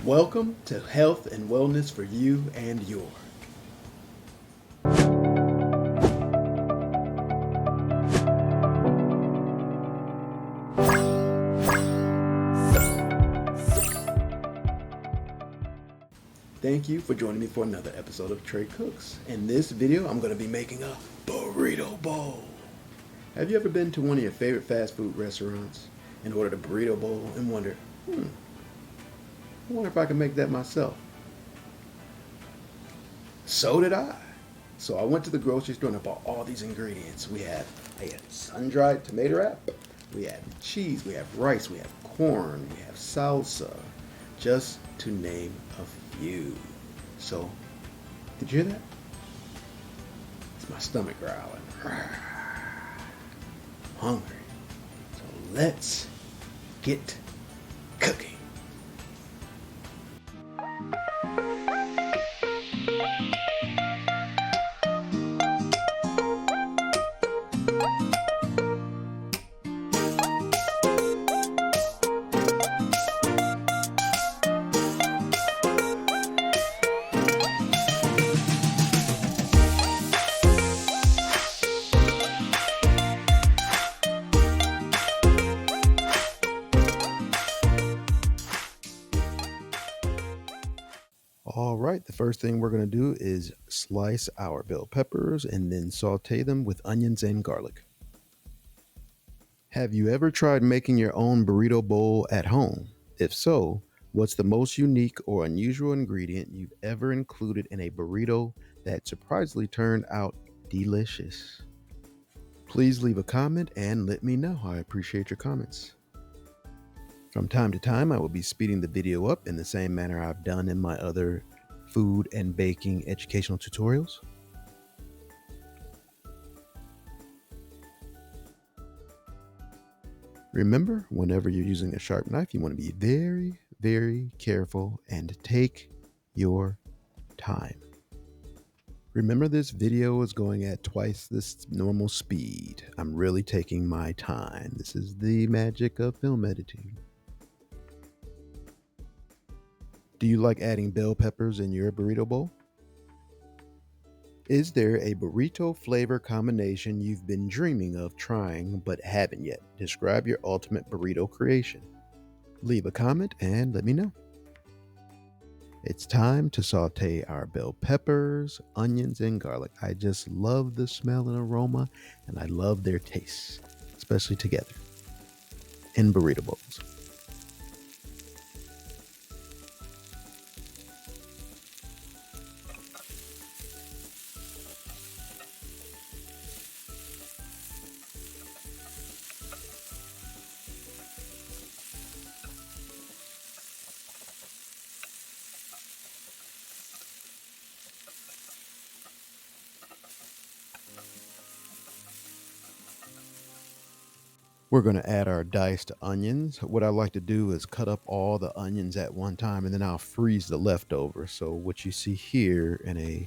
Welcome to Health and Wellness for You and Your. Thank you for joining me for another episode of Trey Cooks. In this video, I'm going to be making a Burrito Bowl. Have you ever been to one of your favorite fast food restaurants and ordered a Burrito Bowl and wondered, I wonder if I can make that myself? So did I. So I went to the grocery store and I bought all these ingredients. I had sun-dried tomato wrap, we had cheese, we have rice, we have corn, we have salsa, just to name a few. So, did you hear that? It's my stomach growling. Hungry. So let's get cooking. All right, the first thing we're going to do is slice our bell peppers and then saute them with onions and garlic. Have you ever tried making your own burrito bowl at home? If so, what's the most unique or unusual ingredient you've ever included in a burrito that surprisingly turned out delicious? Please leave a comment and let me know. I appreciate your comments. From time to time, I will be speeding the video up in the same manner I've done in my other food and baking educational tutorials. Remember, whenever you're using a sharp knife, you want to be very, very careful and take your time. Remember, this video is going at twice this normal speed. I'm really taking my time. This is the magic of film editing. Do you like adding bell peppers in your burrito bowl? Is there a burrito flavor combination you've been dreaming of trying but haven't yet? Describe your ultimate burrito creation. Leave a comment and let me know. It's time to saute our bell peppers, onions, and garlic. I just love the smell and aroma, and I love their taste, especially together in burrito bowls. We're going to add our diced onions. What I like to do is cut up all the onions at one time and then I'll freeze the leftovers. So what you see here in a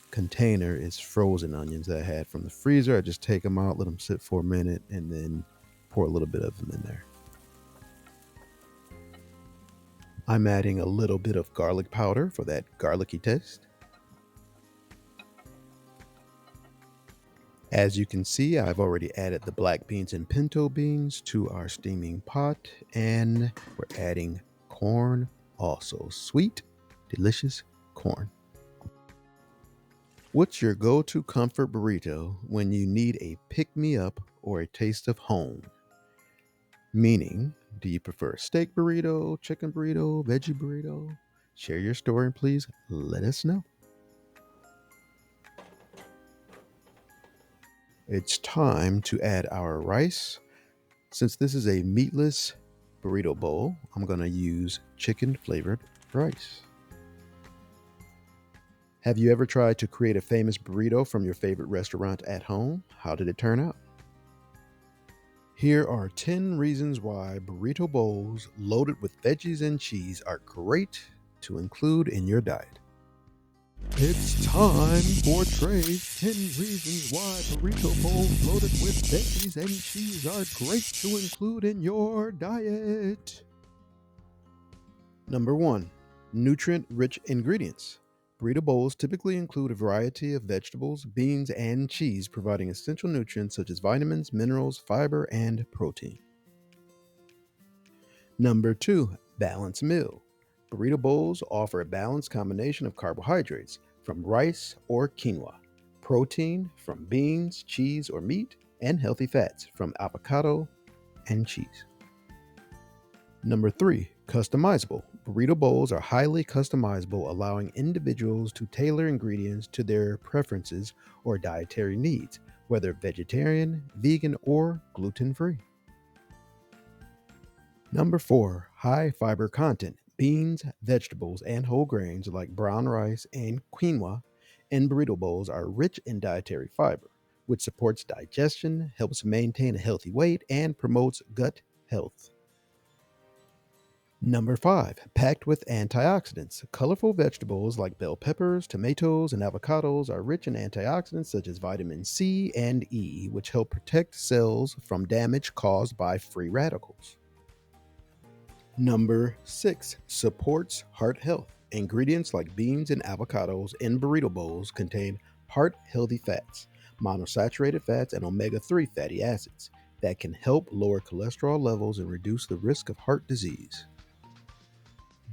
container is frozen onions that I had from the freezer. I just take them out, let them sit for a minute, and then pour a little bit of them in there. I'm adding a little bit of garlic powder for that garlicky taste. As you can see, I've already added the black beans and pinto beans to our steaming pot, and we're adding corn also. Sweet, delicious corn. What's your go-to comfort burrito when you need a pick-me-up or a taste of home? Meaning, do you prefer a steak burrito, chicken burrito, veggie burrito? Share your story and please let us know. It's time to add our rice. Since this is a meatless burrito bowl, I'm going to use chicken flavored rice. Have you ever tried to create a famous burrito from your favorite restaurant at home? How did it turn out? Here are 10 reasons why burrito bowls loaded with veggies and cheese are great to include in your diet. It's time for Trey's 10 reasons why burrito bowls loaded with veggies and cheese are great to include in your diet. Number 1, Nutrient-rich ingredients. Burrito bowls typically include a variety of vegetables, beans, and cheese, providing essential nutrients such as vitamins, minerals, fiber, and protein. Number two, balanced meal. Burrito bowls offer a balanced combination of carbohydrates from rice or quinoa, protein from beans, cheese, or meat, and healthy fats from avocado and cheese. Number three, customizable. Burrito bowls are highly customizable, allowing individuals to tailor ingredients to their preferences or dietary needs, whether vegetarian, vegan, or gluten free. Number four, high fiber content. Beans, vegetables, and whole grains like brown rice and quinoa in burrito bowls are rich in dietary fiber, which supports digestion, helps maintain a healthy weight, and promotes gut health. Number five, packed with antioxidants. Colorful vegetables like bell peppers, tomatoes, and avocados are rich in antioxidants such as vitamin C and E, which help protect cells from damage caused by free radicals. Number six, supports heart health. Ingredients like beans and avocados in burrito bowls contain heart healthy fats, monosaturated fats, and omega 3 fatty acids that can help lower cholesterol levels and reduce the risk of heart disease.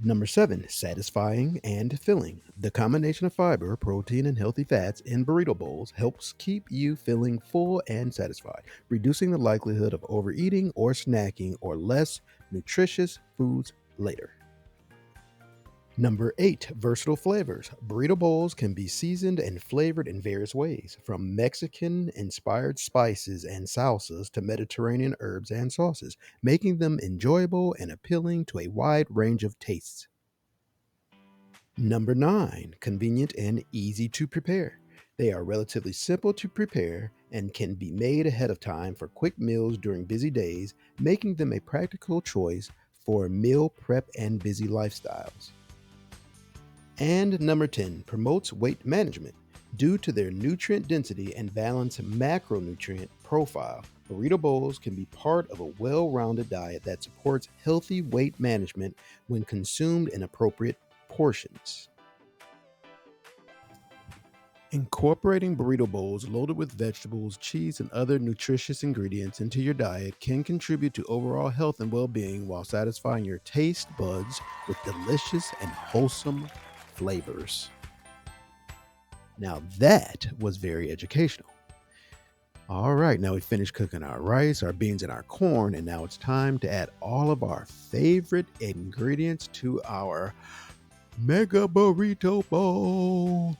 Number seven, satisfying and filling. The combination of fiber, protein, and healthy fats in burrito bowls helps keep you feeling full and satisfied, reducing the likelihood of overeating or snacking or less nutritious foods later. Number eight, versatile flavors. Burrito bowls can be seasoned and flavored in various ways, from Mexican inspired spices and salsas to Mediterranean herbs and sauces, making them enjoyable and appealing to a wide range of tastes. Number nine, convenient and easy to prepare. They are relatively simple to prepare and can be made ahead of time for quick meals during busy days, making them a practical choice for meal prep and busy lifestyles. And number 10, promotes weight management. Due to their nutrient density and balanced macronutrient profile, burrito bowls can be part of a well rounded diet that supports healthy weight management when consumed in appropriate portions. Incorporating burrito bowls loaded with vegetables, cheese, and other nutritious ingredients into your diet can contribute to overall health and well being while satisfying your taste buds with delicious and wholesome flavors. Now that was very educational. All right, now we finished cooking our rice, our beans, and our corn, and now it's time to add all of our favorite ingredients to our mega burrito bowl.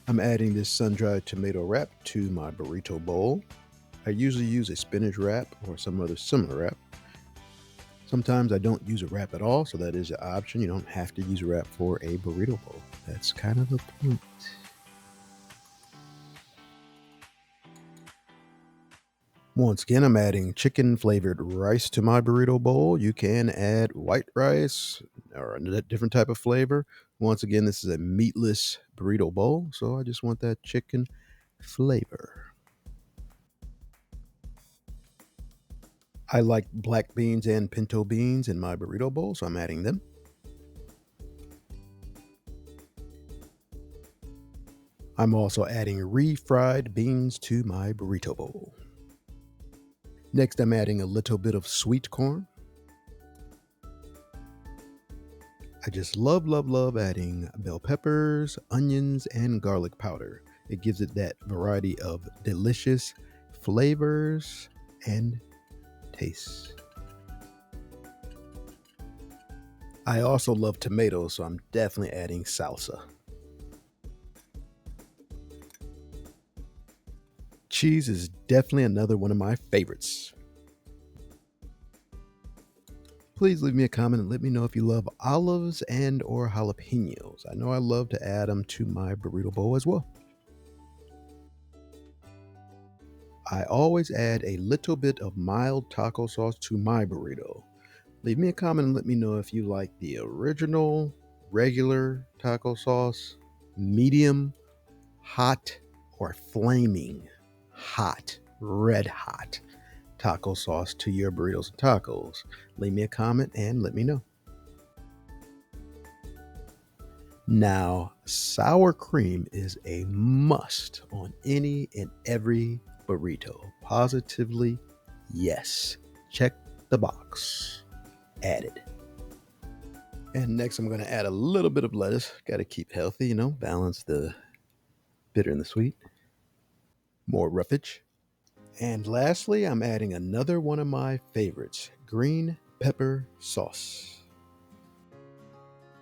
I'm adding this sun-dried tomato wrap to my burrito bowl. I usually use a spinach wrap or some other similar wrap. Sometimes I don't use a wrap at all, so that is an option. You don't have to use a wrap for a burrito bowl. That's kind of the point. Once again, I'm adding chicken flavored rice to my burrito bowl. You can add white rice or a different type of flavor. Once again, this is a meatless burrito bowl, so I just want that chicken flavor. I like black beans and pinto beans in my burrito bowl, so I'm adding them. I'm also adding refried beans to my burrito bowl. Next, I'm adding a little bit of sweet corn. I just love adding bell peppers, onions, and garlic powder. It gives it that variety of delicious flavors and tastes. I also love tomatoes, so I'm definitely adding salsa. Cheese is definitely another one of my favorites. Please leave me a comment and let me know if you love olives and or jalapenos. I know I love to add them to my burrito bowl as well. I always add a little bit of mild taco sauce to my burrito. Leave me a comment and let me know if you like the original, regular taco sauce, medium, hot, or flaming hot, red hot taco sauce to your burritos and tacos? Leave me a comment and let me know. Now, sour cream is a must on any and every burrito. Positively, yes. Check the box. Added. And next, I'm going to add a little bit of lettuce. Got to keep healthy, balance the bitter and the sweet. More roughage. And lastly, I'm adding another one of my favorites, green pepper sauce.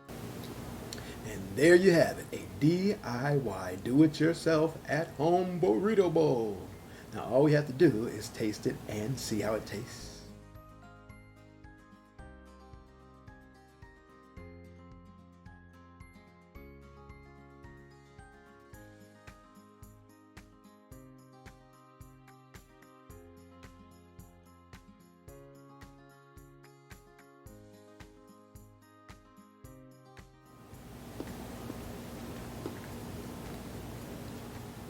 And there you have it, a DIY, do-it-yourself, at-home burrito bowl. Now all we have to do is taste it and see how it tastes.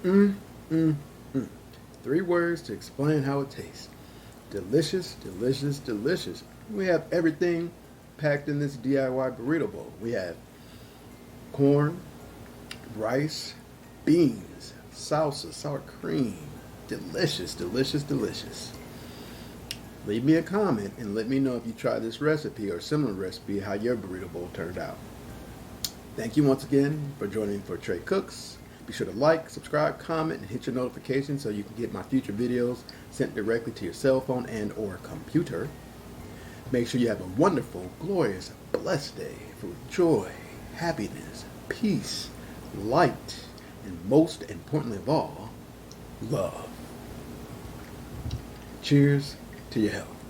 Mm, mm, mm. 3 words to explain how it tastes. Delicious, delicious, delicious. We have everything packed in this DIY burrito bowl. We have corn, rice, beans, salsa, sour cream. Delicious, delicious, delicious. Leave me a comment and let me know if you try this recipe or similar recipe, how your burrito bowl turned out. Thank you once again for joining for Trey Cooks. Be sure to like, subscribe, comment, and hit your notifications so you can get my future videos sent directly to your cell phone and or computer. Make sure you have a wonderful, glorious, blessed day full of joy, happiness, peace, light, and most importantly of all, love. Cheers to your health.